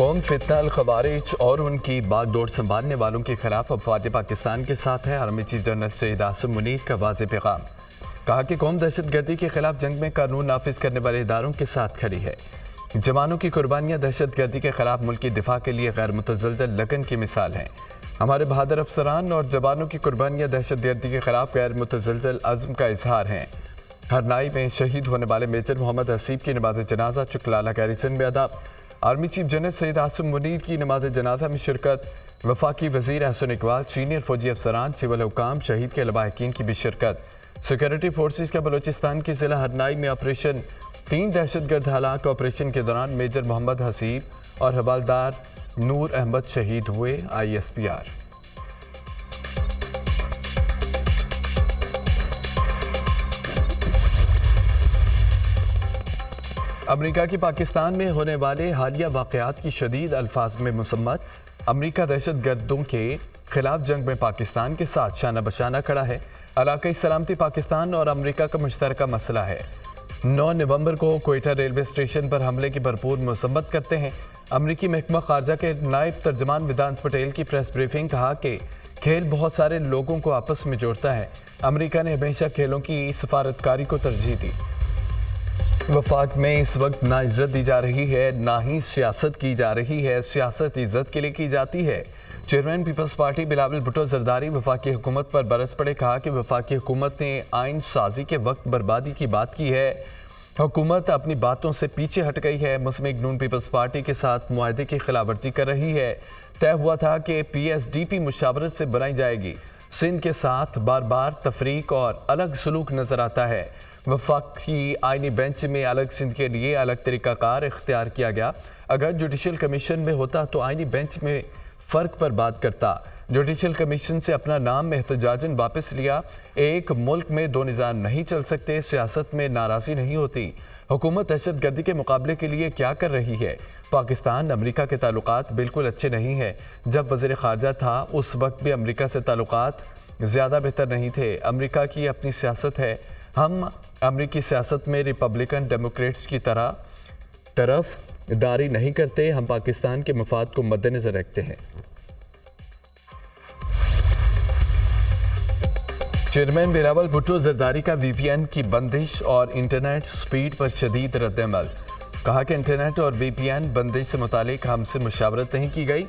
قوم فتنہ الخوارج اور ان کی باغ ڈور سنبھالنے والوں کے خلاف افواج پاکستان کے ساتھ ہے۔ Army chief general Syed Asim Munir کا واضح پیغام، کہا کہ قوم دہشت گردی کے خلاف جنگ میں قانون نافذ کرنے والے اداروں کے ساتھ کھڑی ہے۔ جوانوں کی قربانیاں دہشت گردی کے خلاف ملک کی دفاع کے لیے غیر متزلزل لگن کی مثال ہیں۔ ہمارے بہادر افسران اور جوانوں کی قربانیاں دہشت گردی کے خلاف غیر متزلزل عزم کا اظہار ہیں۔ ہرنائی میں شہید ہونے والے میجر محمد حسیب کی نماز جنازہ چکلالہ گیریسن میں ادا۔ Army chief general Syed Asim Munir کی نماز جنازہ میں شرکت، وفاقی وزیر احسن اقبال، سینئر فوجی افسران، سول حکام، شہید کے لواحقین کی بھی شرکت۔ سیکورٹی فورسز کا بلوچستان کے ضلع ہرنائی میں آپریشن، 3 دہشت گرد ہلاک۔ آپریشن کے دوران میجر محمد حسیب اور حوالدار نور احمد شہید ہوئے۔ ISPR۔ امریکہ کی پاکستان میں ہونے والے حالیہ واقعات کی شدید الفاظ میں مذمت۔ امریکہ دہشت گردوں کے خلاف جنگ میں پاکستان کے ساتھ شانہ بشانہ کھڑا ہے۔ علاقائی سلامتی پاکستان اور امریکہ کا مشترکہ مسئلہ ہے۔ 9 نومبر کو کوئٹہ ریلوے اسٹیشن پر حملے کی بھرپور مذمت کرتے ہیں۔ امریکی محکمہ خارجہ کے نائب ترجمان ویدانت پٹیل کی پریس بریفنگ، کہا کہ کھیل بہت سارے لوگوں کو آپس میں جوڑتا ہے۔ امریکہ نے ہمیشہ کھیلوں کی سفارتکاری کو ترجیح دی۔ وفاق میں اس وقت نہ عزت دی جا رہی ہے، نہ ہی سیاست کی جا رہی ہے۔ سیاست عزت کے لیے کی جاتی ہے۔ Chairman Peoples Party Bilawal Bhutto Zardari وفاقی حکومت پر برس پڑے، کہا کہ وفاقی حکومت نے آئین سازی کے وقت بربادی کی بات کی ہے۔ حکومت اپنی باتوں سے پیچھے ہٹ گئی ہے۔ مسلم نون پیپلز پارٹی کے ساتھ معاہدے کی خلاف ورزی کر رہی ہے۔ طے ہوا تھا کہ PSDP مشاورت سے بنائی جائے گی۔ سندھ کے ساتھ بار بار تفریق اور الگ سلوک نظر آتا ہے۔ وفاقی آئینی بینچ میں الگ سندھ کے لیے الگ طریقہ کار اختیار کیا گیا۔ اگر جوڈیشل کمیشن میں ہوتا تو آئینی بینچ میں فرق پر بات کرتا۔ جوڈیشل کمیشن سے اپنا نام احتجاجاً واپس لیا۔ ایک ملک میں 2 نظام نہیں چل سکتے۔ سیاست میں ناراضی نہیں ہوتی۔ حکومت دہشت گردی کے مقابلے کے لیے کیا کر رہی ہے؟ پاکستان امریکہ کے تعلقات بالکل اچھے نہیں ہیں۔ جب وزیر خارجہ تھا اس وقت بھی امریکہ سے تعلقات زیادہ بہتر نہیں تھے۔ امریکہ کی اپنی سیاست ہے۔ ہم امریکی سیاست میں ریپبلکن ڈیموکریٹس کی طرف داری نہیں کرتے۔ ہم پاکستان کے مفاد کو مد نظر رکھتے ہیں۔ چیئرمین بلاول بھٹو زرداری کا VPN کی بندش اور انٹرنیٹ سپیڈ پر شدید رد عمل، کہا کہ انٹرنیٹ اور VPN بندش سے متعلق ہم سے مشاورت نہیں کی گئی۔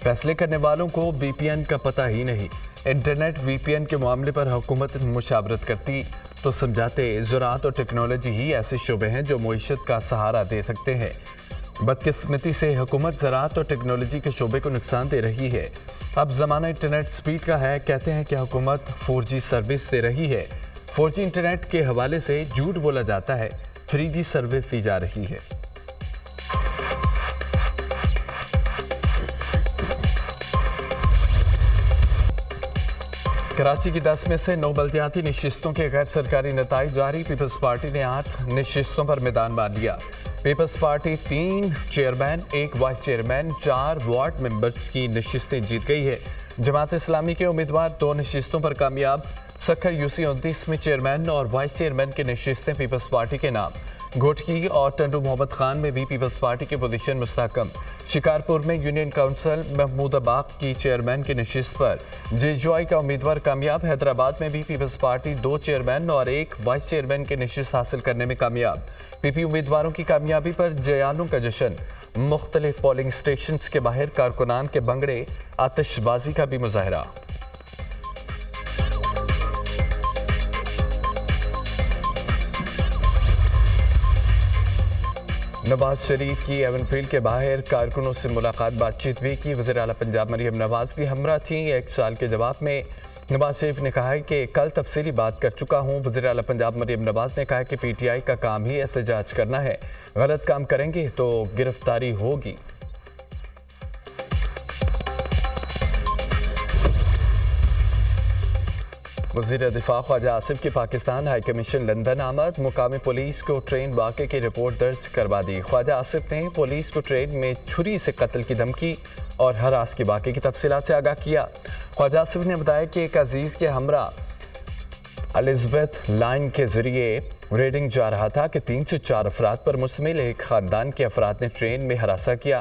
فیصلے کرنے والوں کو VPN کا پتہ ہی نہیں۔ انٹرنیٹ VPN کے معاملے پر حکومت مشاورت کرتی تو سمجھاتے۔ زراعت اور ٹیکنالوجی ہی ایسے شعبے ہیں جو معیشت کا سہارا دے سکتے ہیں۔ بدقسمتی سے حکومت زراعت اور ٹیکنالوجی کے شعبے کو نقصان دے رہی ہے۔ اب زمانہ انٹرنیٹ سپیڈ کا ہے۔ کہتے ہیں کہ حکومت 4G سروس دے رہی ہے۔ 4G انٹرنیٹ کے حوالے سے جھوٹ بولا جاتا ہے۔ 3G سروس دی جا رہی ہے۔ کراچی کی 10 میں سے 9 بلدیاتی نشستوں کے غیر سرکاری نتائج جاری۔ پیپلز پارٹی نے 8 نشستوں پر میدان مار لیا۔ Peoples Party 3 chairman, 1 vice chairman, 4 ward members کی نشستیں جیت گئی ہے۔ جماعت اسلامی کے امیدوار 2 نشستوں پر کامیاب۔ سکھر UC 29 میں چیئرمین اور وائس چیئرمین کی نشستیں پیپلز پارٹی کے نام۔ گھوٹکی اور ٹنڈو محمد خان میں بھی پیپلز پارٹی کی پوزیشن مستحکم۔ شکارپور میں یونین کونسل محمود باغ کی چیئرمین کی نشست پر JJY کا امیدوار کامیاب۔ حیدرآباد میں بھی پیپلز پارٹی 2 چیئرمین اور 1 وائس چیئرمین کی نشست حاصل کرنے میں کامیاب۔ PP امیدواروں کی کامیابی پر جیانوں کا جشن۔ مختلف پولنگ اسٹیشنز کے باہر کارکنان کے بنگڑے، آتش بازی کا بھی مظاہرہ۔ نواز شریف کی ایون فیلڈ کے باہر کارکنوں سے ملاقات، بات چیت بھی کی۔ وزیر اعلیٰ پنجاب مریم نواز بھی ہمراہ تھیں۔ ایک سوال کے جواب میں نواز شریف نے کہا کہ کل تفصیلی بات کر چکا ہوں۔ وزیر اعلیٰ پنجاب مریم نواز نے کہا کہ PTI کا کام ہی احتجاج کرنا ہے، غلط کام کریں گے تو گرفتاری ہوگی۔ وزیر دفاع خواجہ آصف کی پاکستان ہائی کمیشن لندن آمد، مقامی پولیس کو ٹرین واقعے کی رپورٹ درج کروا دی۔ خواجہ آصف نے پولیس کو ٹرین میں چھری سے قتل کی دھمکی اور ہراس کے واقعے کی تفصیلات سے آگاہ کیا۔ خواجہ آصف نے بتایا کہ ایک عزیز کے ہمراہ الزبیتھ لائن کے ذریعے ریڈنگ جا رہا تھا کہ 3 سے 4 افراد پر مشتمل ایک خاندان کے افراد نے ٹرین میں ہراساں کیا۔